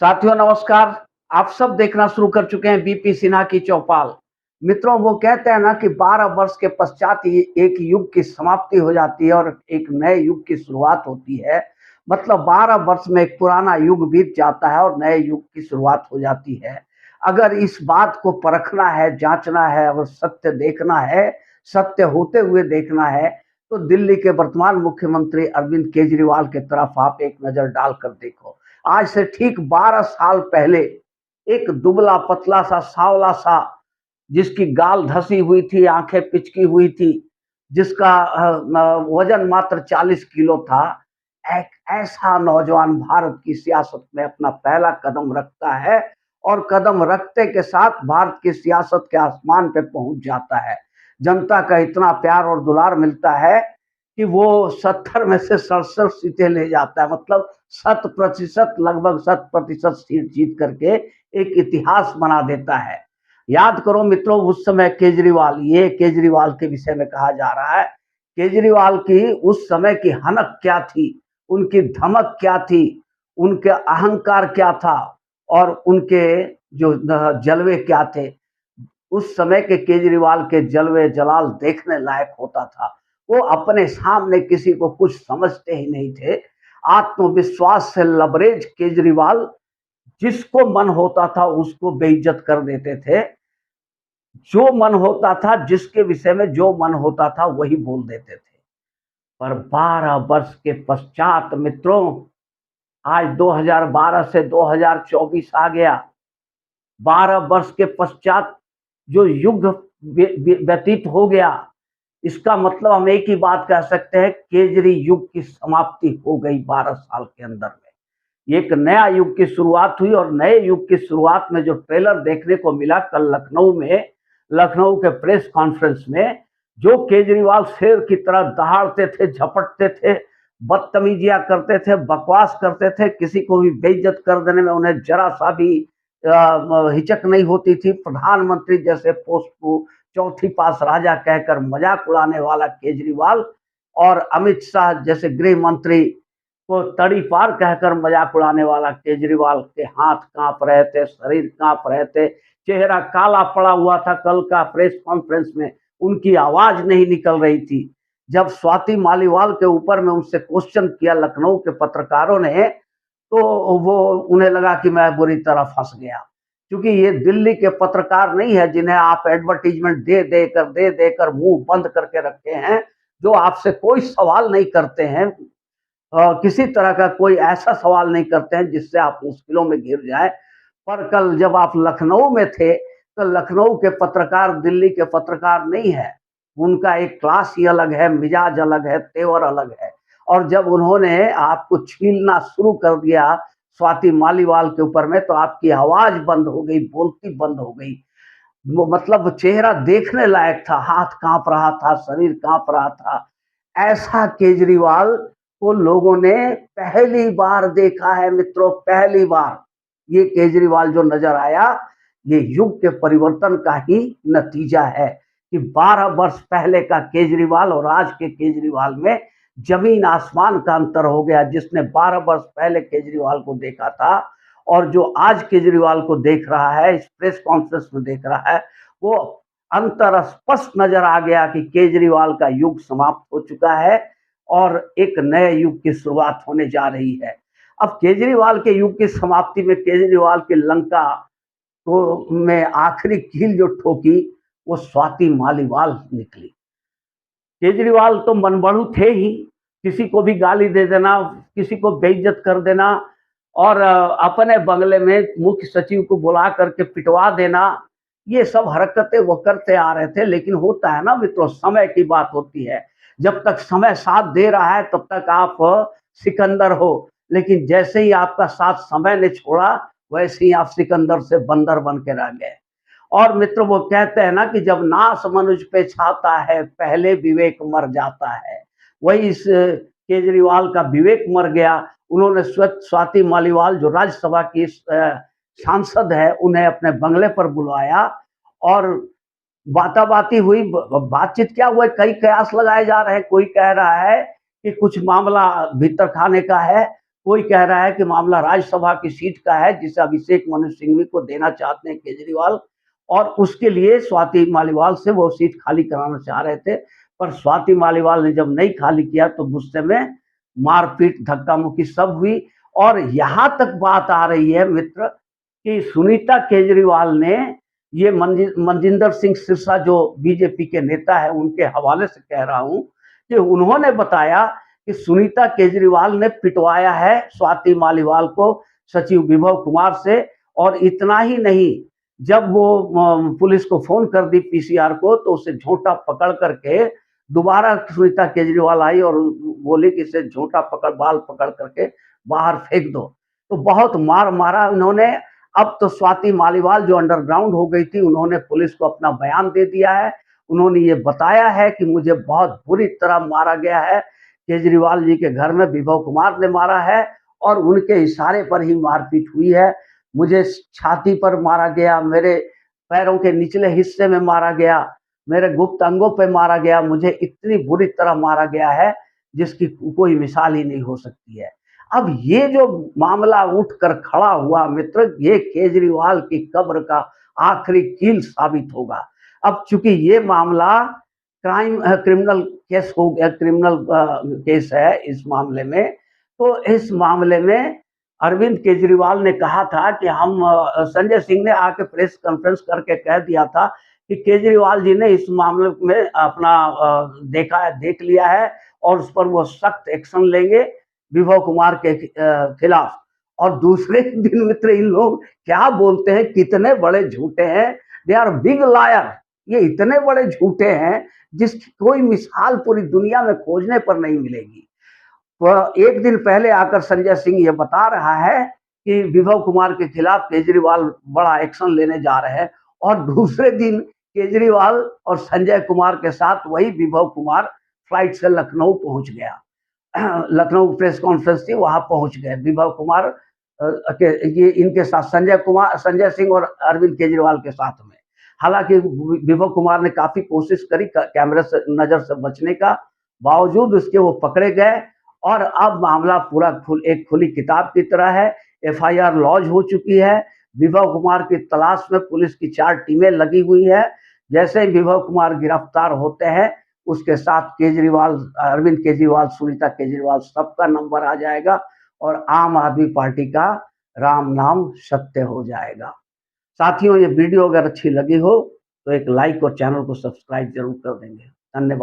साथियों नमस्कार। आप सब देखना शुरू कर चुके हैं बीपी सिन्हा की चौपाल। मित्रों, वो कहते हैं ना कि 12 वर्ष के पश्चात ही एक युग की समाप्ति हो जाती है और एक नए युग की शुरुआत होती है। मतलब 12 वर्ष में एक पुराना युग बीत जाता है और नए युग की शुरुआत हो जाती है। अगर इस बात को परखना है, जांचना है और सत्य देखना है, सत्य होते हुए देखना है, तो दिल्ली के वर्तमान मुख्यमंत्री अरविंद केजरीवाल की तरफ आप एक नजर डालकर देखो। आज से ठीक 12 साल पहले एक दुबला पतला सा सांवला सा, जिसकी गाल धसी हुई थी, आंखें पिचकी हुई थी, जिसका वजन मात्र 40 किलो था, एक ऐसा नौजवान भारत की सियासत में अपना पहला कदम रखता है और कदम रखते के साथ भारत की सियासत के आसमान पे पहुंच जाता है। जनता का इतना प्यार और दुलार मिलता है कि वो 70 में से 67 सीटें ले जाता है। मतलब 100% लगभग 100% सीट जीत करके एक इतिहास बना देता है। याद करो मित्रों, उस समय केजरीवाल, ये केजरीवाल के विषय में कहा जा रहा है, केजरीवाल की उस समय की हनक क्या थी, उनकी धमक क्या थी, उनके अहंकार क्या था और उनके जो जलवे क्या थे। उस समय के केजरीवाल के जलवे जलाल देखने लायक होता था। वो अपने सामने किसी को कुछ समझते ही नहीं थे। आत्मविश्वास से लबरेज केजरीवाल जिसको मन होता था उसको बेइज्जत कर देते थे। जो मन होता था, जिसके विषय में जो मन होता था वही बोल देते थे। पर 12 वर्ष के पश्चात मित्रों, आज 2012 से 2024 आ गया। 12 वर्ष के पश्चात जो युग व्यतीत हो गया, इसका मतलब हम एक ही बात कह सकते हैं, केजरी युग की समाप्ति हो गई 12 साल के अंदर में। एक नया युग की शुरुआत हुई और नए युग की शुरुआत में जो ट्रेलर देखने को मिला कल लखनऊ में, लखनऊ के प्रेस कॉन्फ्रेंस में, जो केजरीवाल शेर की तरह दहाड़ते थे, झपटते थे, बदतमीजियां करते थे, बकवास करते थे, किसी को भी बेइज्जत कर देने में उन्हें जरा सा भी हिचक नहीं होती थी। प्रधानमंत्री जैसे पोस्ट को चौथी पास राजा कहकर मजाक उड़ाने वाला केजरीवाल और अमित शाह जैसे गृह मंत्री को तड़ी पार कहकर मजाक उड़ाने वाला केजरीवाल के हाथ कांप रहे थे, शरीर कांप रहे थे, चेहरा काला पड़ा हुआ था। कल का प्रेस कॉन्फ्रेंस में उनकी आवाज नहीं निकल रही थी। जब स्वाति मालीवाल के ऊपर में उनसे क्वेश्चन किया लखनऊ के पत्रकारों ने, तो वो उन्हें लगा कि मैं बुरी तरह फंस गया, क्योंकि ये दिल्ली के पत्रकार नहीं है जिन्हें आप एडवर्टीजमेंट दे देकर मुंह बंद करके रखे हैं, जो आपसे कोई सवाल नहीं करते हैं। किसी तरह का कोई ऐसा सवाल नहीं करते हैं जिससे आप मुश्किलों में घिर जाएं। पर कल जब आप लखनऊ में थे, तो लखनऊ के पत्रकार दिल्ली के पत्रकार नहीं है। उनका एक क्लास ही अलग है, मिजाज अलग है, तेवर अलग है। और जब उन्होंने आपको छीलना शुरू कर दिया स्वाति मालीवाल के ऊपर में, तो आपकी आवाज बंद हो गई, बोलती बंद हो गई। वो मतलब चेहरा देखने लायक था, हाथ कांप रहा था, शरीर कांप रहा था। ऐसा केजरीवाल को लोगों ने पहली बार देखा है मित्रों, पहली बार। ये केजरीवाल जो नजर आया, ये युग के परिवर्तन का ही नतीजा है कि 12 वर्ष पहले का केजरीवाल और आज के केजरीवाल में जमीन आसमान का अंतर हो गया। जिसने 12 वर्ष पहले केजरीवाल को देखा था और जो आज केजरीवाल को देख रहा है, इस प्रेस कॉन्फ्रेंस में देख रहा है, वो अंतर स्पष्ट नजर आ गया कि केजरीवाल का युग समाप्त हो चुका है और एक नए युग की शुरुआत होने जा रही है। अब केजरीवाल के युग की समाप्ति में केजरीवाल की लंका को में आखिरी कील जो ठोकी, वो स्वाति मालीवाल निकली। केजरीवाल तो मनबड़ू थे ही, किसी को भी गाली दे देना, किसी को बेइज्जत कर देना और अपने बंगले में मुख्य सचिव को बुला करके पिटवा देना, ये सब हरकतें वो करते आ रहे थे। लेकिन होता है ना मित्रों, समय की बात होती है। जब तक समय साथ दे रहा है तब तक आप सिकंदर हो, लेकिन जैसे ही आपका साथ समय ने छोड़ा, वैसे ही आप सिकंदर से बंदर बन के रह गए। और मित्र, वो कहते हैं ना कि जब नाश मनुज पे छाता है, पहले विवेक मर जाता है। वही इस केजरीवाल का विवेक मर गया। उन्होंने स्वाति मालीवाल जो राज्यसभा की सांसद है, उन्हें अपने बंगले पर बुलाया और बाताबाती हुई। बातचीत क्या हुआ, कई कयास लगाए जा रहे हैं। कोई कह रहा है कि कुछ मामला भीतर खाने का है, कोई कह रहा है कि मामला राज्यसभा की सीट का है जिसे अभिषेक मनु सिंघवी को देना चाहते हैं केजरीवाल, और उसके लिए स्वाति मालीवाल से वो सीट खाली कराना चाह रहे थे। पर स्वाति मालीवाल ने जब नहीं खाली किया तो गुस्से में मारपीट, धक्का-मुक्की सब हुई। और यहाँ तक बात आ रही है मित्र कि सुनीता केजरीवाल ने ये मनजिंदर सिंह सिरसा जो बीजेपी के नेता है उनके हवाले से कह रहा हूँ कि उन्होंने बताया कि सुनीता केजरीवाल ने पिटवाया है स्वाति मालीवाल को सचिव विभव कुमार से। और इतना ही नहीं, जब वो पुलिस को फोन कर दी पीसीआर को तो उसे झोंटा पकड़ करके दोबारा सुनीता केजरीवाल आई और बोली कि इसे झोंटा पकड़, बाल पकड़ करके बाहर फेंक दो। तो बहुत मार मारा इन्होंने। अब तो स्वाति मालीवाल जो अंडरग्राउंड हो गई थी, उन्होंने पुलिस को अपना बयान दे दिया है। उन्होंने ये बताया है कि मुझे बहुत बुरी तरह मारा गया है, केजरीवाल जी के घर में विभव कुमार ने मारा है और उनके इशारे पर ही मारपीट हुई है। मुझे छाती पर मारा गया, मेरे पैरों के निचले हिस्से में मारा गया, मेरे गुप्त अंगों पे मारा गया, मुझे इतनी बुरी तरह मारा गया है जिसकी कोई मिसाल ही नहीं हो सकती है। अब ये जो मामला उठकर खड़ा हुआ मित्र, ये केजरीवाल की कब्र का आखिरी कील साबित होगा। अब चूंकि ये मामला क्रिमिनल केस हो गया, क्रिमिनल केस है इस मामले में, तो इस मामले में अरविंद केजरीवाल ने कहा था कि हम संजय सिंह ने आके प्रेस कॉन्फ्रेंस करके कह दिया था कि केजरीवाल जी ने इस मामले में अपना देख लिया है और उस पर वो सख्त एक्शन लेंगे विभव कुमार के खिलाफ। और दूसरे दिन मित्र इन लोग क्या बोलते हैं, कितने बड़े झूठे हैं, दे आर बिग लायर। ये इतने बड़े झूठे हैं जिसकी कोई मिसाल पूरी दुनिया में खोजने पर नहीं मिलेगी। एक दिन पहले आकर संजय सिंह ये बता रहा है कि विभव कुमार के खिलाफ केजरीवाल बड़ा एक्शन लेने जा रहे हैं, और दूसरे दिन केजरीवाल और संजय कुमार के साथ वही विभव कुमार फ्लाइट से लखनऊ पहुंच गया। लखनऊ प्रेस कॉन्फ्रेंस थी, वहां पहुंच गए विभव कुमार ये इनके साथ संजय सिंह और अरविंद केजरीवाल के साथ में। हालांकि विभव कुमार ने काफी कोशिश करी कैमरे से नजर से बचने का, बावजूद उसके वो पकड़े गए। और अब मामला पूरा एक खुली किताब की तरह है। एफआईआर लॉन्च हो चुकी है। विभव कुमार की तलाश में पुलिस की 4 टीमें लगी हुई है। जैसे ही विभव कुमार गिरफ्तार होते हैं, उसके साथ केजरीवाल, अरविंद केजरीवाल, सुनीता केजरीवाल सबका नंबर आ जाएगा और आम आदमी पार्टी का राम नाम सत्य हो जाएगा। साथियों, ये वीडियो अगर अच्छी लगी हो तो एक लाइक और चैनल को सब्सक्राइब जरूर कर देंगे। धन्यवाद।